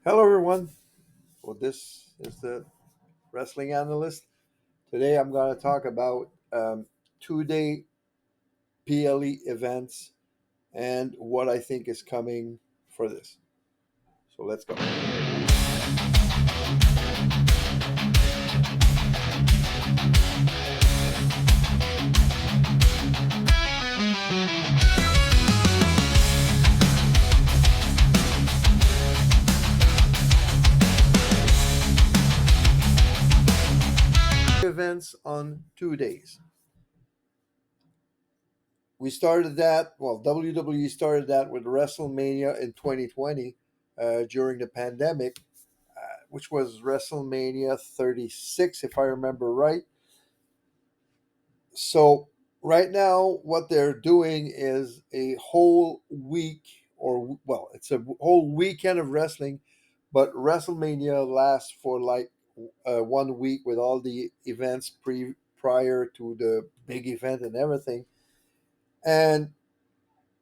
Hello, everyone. Well, this is the Wrestling Analyst. Today, I'm going to talk about 2-day PLE events and what I think is coming for this. So let's go. Events on 2 days. We started that, well, WWE started that with WrestleMania in 2020 during the pandemic, which was WrestleMania 36, if I remember right. So right now, what they're doing is a whole week, or well, it's a whole weekend of wrestling, but WrestleMania lasts for like 1 week with all the events prior to the big event and everything. And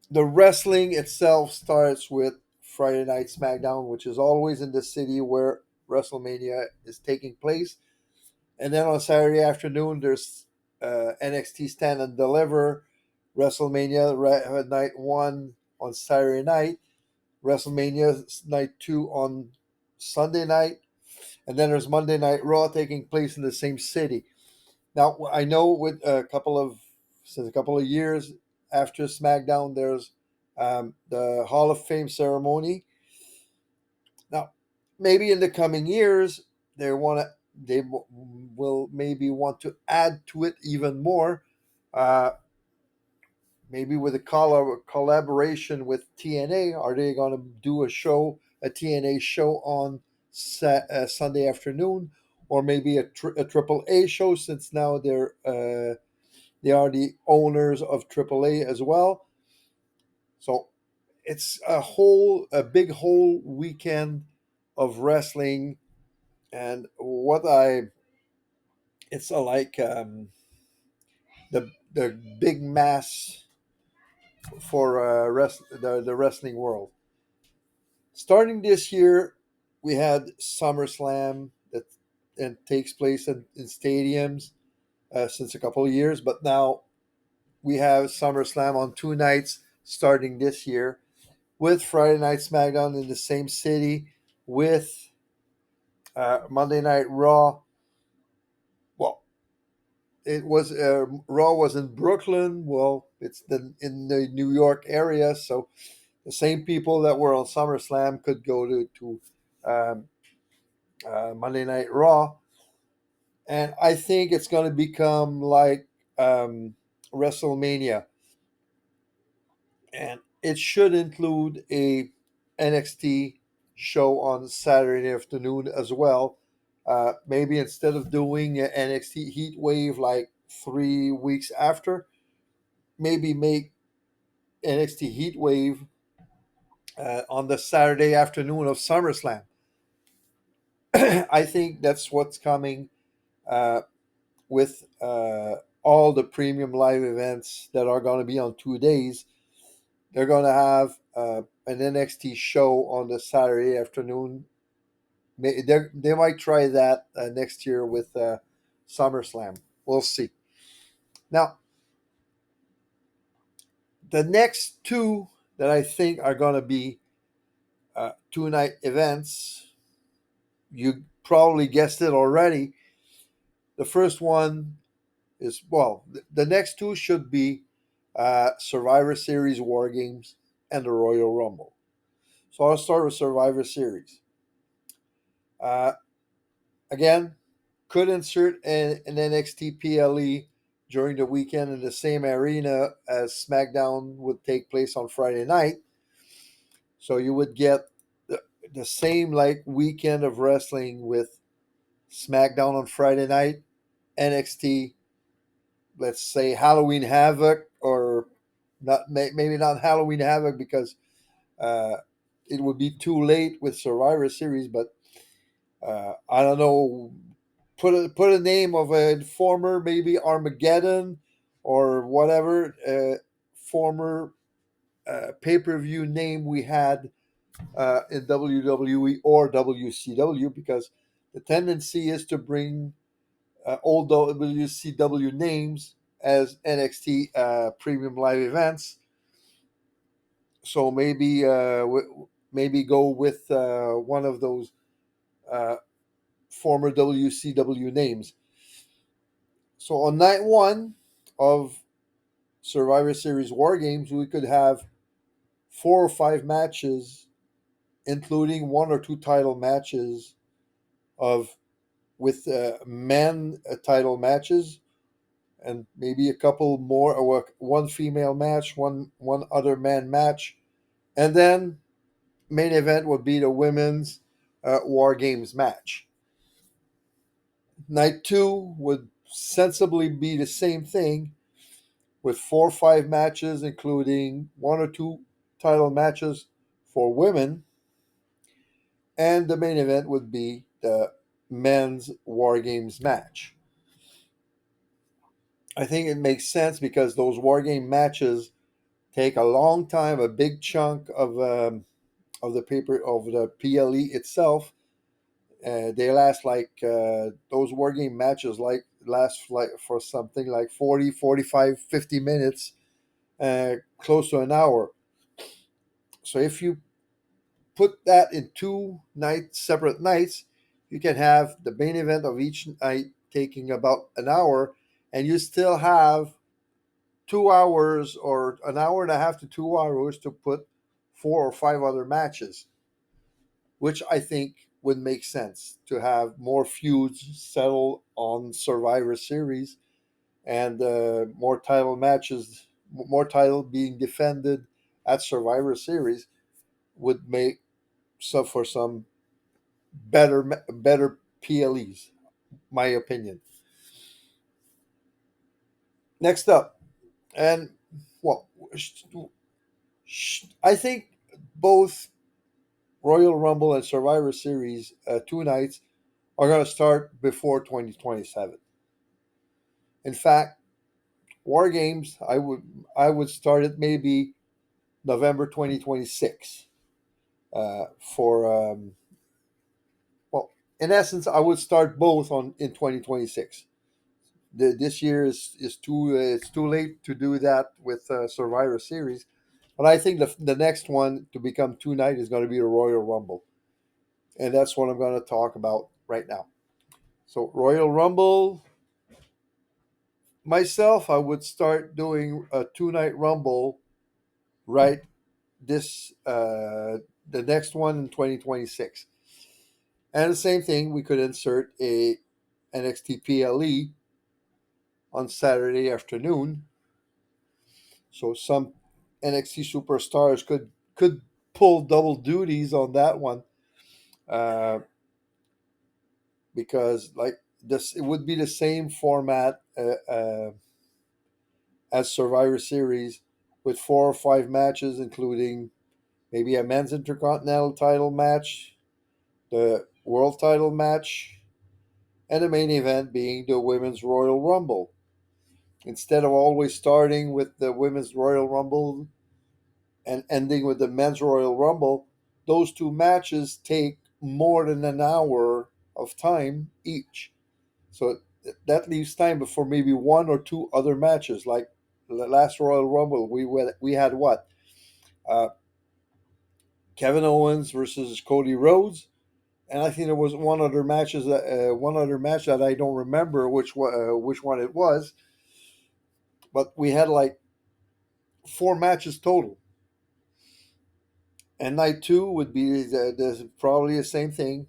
the wrestling itself starts with Friday Night SmackDown, which is always in the city where WrestleMania is taking place. And then on Saturday afternoon, there's NXT Stand and Deliver, WrestleMania Night 1 on Saturday night, WrestleMania Night 2 on Sunday night, and then there's Monday Night Raw taking place in the same city. Now, I know with since a couple of years after SmackDown, there's the Hall of Fame ceremony. Now, maybe in the coming years, they want to will maybe want to add to it even more. Uh, Maybe with a collaboration with TNA, are they going to do a TNA show on Sunday afternoon, or maybe a Triple A show since now they are the owners of Triple A as well. So it's a big whole weekend of wrestling, and what I it's like the big mass for the wrestling world. Starting this year, we had SummerSlam that and takes place in stadiums since a couple of years, but now we have SummerSlam on 2 nights starting this year with Friday Night SmackDown in the same city with Monday Night Raw. Well, it was Raw was in Brooklyn. Well, in the New York area, so the same people that were on SummerSlam could go to um, Monday Night Raw, and I think it's going to become like WrestleMania, and it should include a NXT show on Saturday afternoon as well. Maybe instead of doing an NXT Heat Wave like 3 weeks after, maybe make NXT Heat Wave on the Saturday afternoon of SummerSlam. I think that's what's coming uh, with all the premium live events that are going to be on 2 days. They're going to have an NXT show on the Saturday afternoon. They might try that next year with SummerSlam. We'll see. Now, the next two that I think are going to be 2 night events, you probably guessed it already. The first one is, well, the next two should be Survivor Series War Games and the Royal Rumble. So I'll start with Survivor Series. Uh, Again, could insert an NXT PLE during the weekend in the same arena as SmackDown would take place on Friday night. So you would get the same like weekend of wrestling with SmackDown on Friday night, NXT, let's say Halloween Havoc, or not maybe not Halloween Havoc because uh, it would be too late with Survivor Series, but I don't know. Put a name of a former maybe Armageddon or whatever former pay per view name we had in WWE or WCW, because the tendency is to bring old WCW names as NXT premium live events. So maybe go with one of those uh, former WCW names. So on night one of Survivor Series War Games, we could have 4 or 5 matches, including 1 or 2 title matches of with men title matches, and maybe a couple more, or one female match, one other man match, and then main event would be the women's War Games match. Night two would sensibly be the same thing, with 4 or 5 matches, including 1 or 2 title matches for women, and the main event would be the men's War Games match. I think it makes sense because those War Game matches take a long time, a big chunk of the paper of the PLE itself. They last like those War Game matches like last like for something like 40, 45, 50 minutes, close to an hour. So if you put that in 2 nights, separate nights, you can have the main event of each night taking about an hour, and you still have 2 hours or an hour and a half to 2 hours to put 4 or 5 other matches, which I think would make sense to have more feuds settle on Survivor Series, and more title matches, more title being defended at Survivor Series would make so for some better PLEs, my opinion. Next up, and well, I think both Royal Rumble and Survivor Series 2 nights are going to start before 2027. In fact, War Games I would start it maybe November 2026 for well, in essence, I would start both on in 2026. This year is too it's too late to do that with Survivor Series, but I think the next one to become 2 night is going to be the Royal Rumble, and that's what I'm going to talk about right now. So Royal Rumble, myself, I would start doing a 2 night Rumble right this the next one in 2026, and the same thing, we could insert a NXT PLE on Saturday afternoon. So some NXT superstars could pull double duties on that one, uh, because like this, it would be the same format as Survivor Series, with 4 or 5 matches, including maybe a men's Intercontinental title match, the world title match, and the main event being the women's Royal Rumble. Instead of always starting with the women's Royal Rumble and ending with the men's Royal Rumble, those 2 matches take more than an hour of time each. So that leaves time for maybe 1 or 2 other matches. Like the last Royal Rumble, we had what? Uh, Kevin Owens versus Cody Rhodes, and I think there was one other match that I don't remember which one it was, but we had like 4 matches total. And night two would be probably the same thing.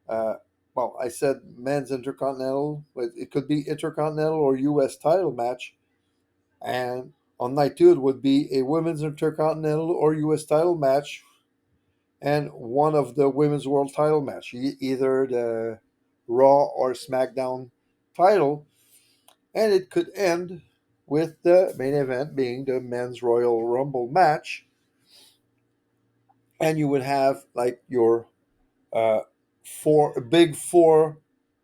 Uh, well, I said men's Intercontinental, but it could be Intercontinental or U.S. title match. And on night two, it would be a women's Intercontinental or U.S. title match, and one of the women's world title match, either the Raw or SmackDown title. And it could end with the main event being the men's Royal Rumble match. And you would have like your uh, four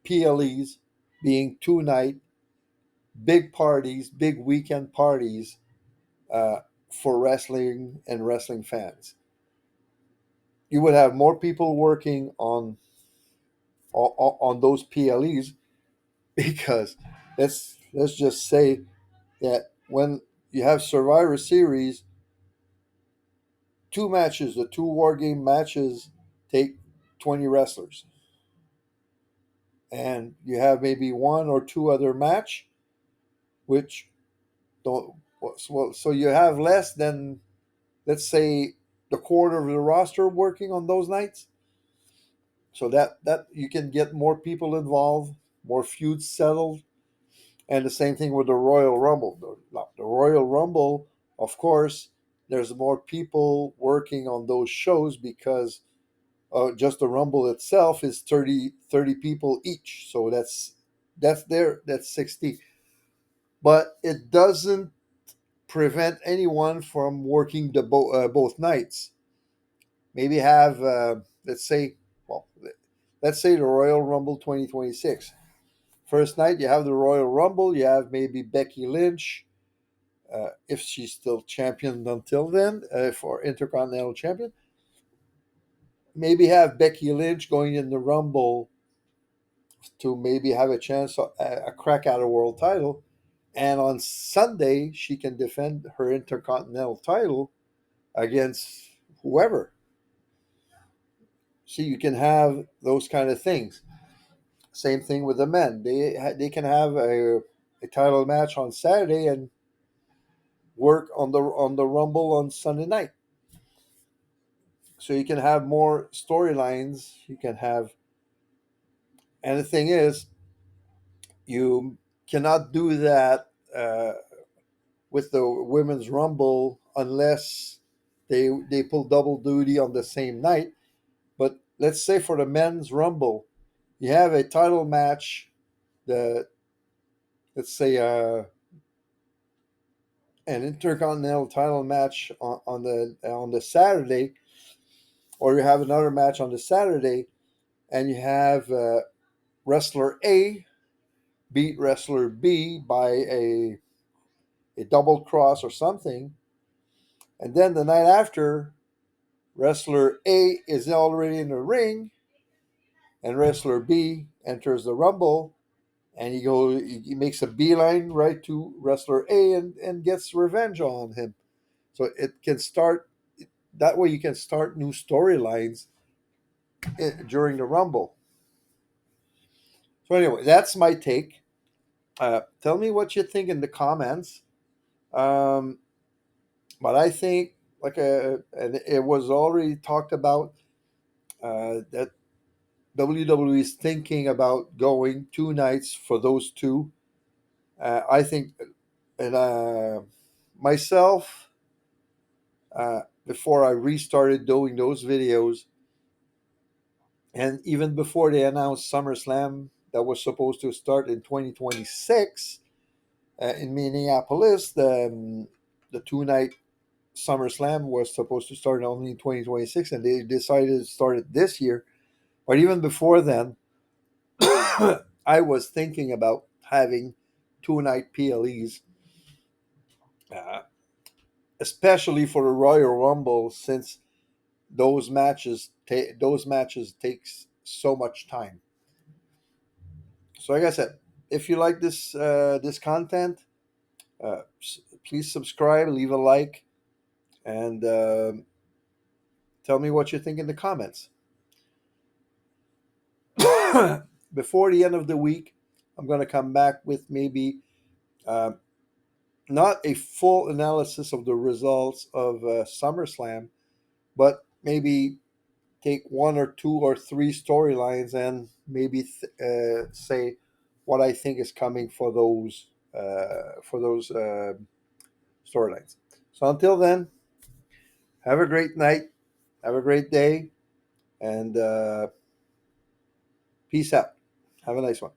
PLEs being 2 night big parties, big weekend parties, uh, for wrestling and wrestling fans. you would have more people working on those PLEs because let's just say that when you have Survivor Series, two matches, the two war game matches take 20 wrestlers, and you have maybe one or two other match, which don't. So you have less than, let's say, the quarter of the roster working on those nights. So that you can get more people involved, more feuds settled, and the same thing with the Royal Rumble. The Royal Rumble, of course, there's more people working on those shows because just the Rumble itself is 30 people each. So that's 60. But it doesn't prevent anyone from working both nights. Maybe have, let's say, well, let's say the Royal Rumble 2026. First night, you have the Royal Rumble. You have maybe Becky Lynch, if she's still champion until then, for Intercontinental Champion. Maybe have Becky Lynch going in the Rumble to maybe have a chance, a crack at a world title. And on Sunday, she can defend her Intercontinental title against whoever. See, you can have those kind of things. Same thing with the men. They can have a title match on Saturday and work on the Rumble on Sunday night. So you can have more storylines. You can have, and the thing is, you cannot do that with the women's Rumble unless they pull double duty on the same night. But let's say for the men's Rumble, you have a title match. The let's say an intercontinental title match on the Saturday, or you have another match on the Saturday, and you have wrestler A beat wrestler B by a double cross or something, and then the night after, wrestler A is already in the ring, and wrestler B enters the Rumble, and he makes a beeline right to wrestler A and gets revenge on him. So it can start that way. You can start new storylines during the Rumble. So anyway, that's my take. Tell me what you think in the comments. Um, but I think, and it was already talked about, that WWE is thinking about going two nights for those two. I think, and myself, before I restarted doing those videos, and even before they announced SummerSlam that was supposed to start in 2026 in Minneapolis, the two night SummerSlam was supposed to start only in 2026, and they decided to start it this year. But even before then, I was thinking about having two night PLEs, uh, especially for the Royal Rumble, since those matches takes so much time. So, like I said, if you like this content, please subscribe, leave a like, and tell me what you think in the comments. Before the end of the week, I'm going to come back with maybe uh, not a full analysis of the results of SummerSlam, but maybe take one or two or three storylines and maybe say what I think is coming for those storylines. So until then, have a great night, have a great day, and peace out. Have a nice one.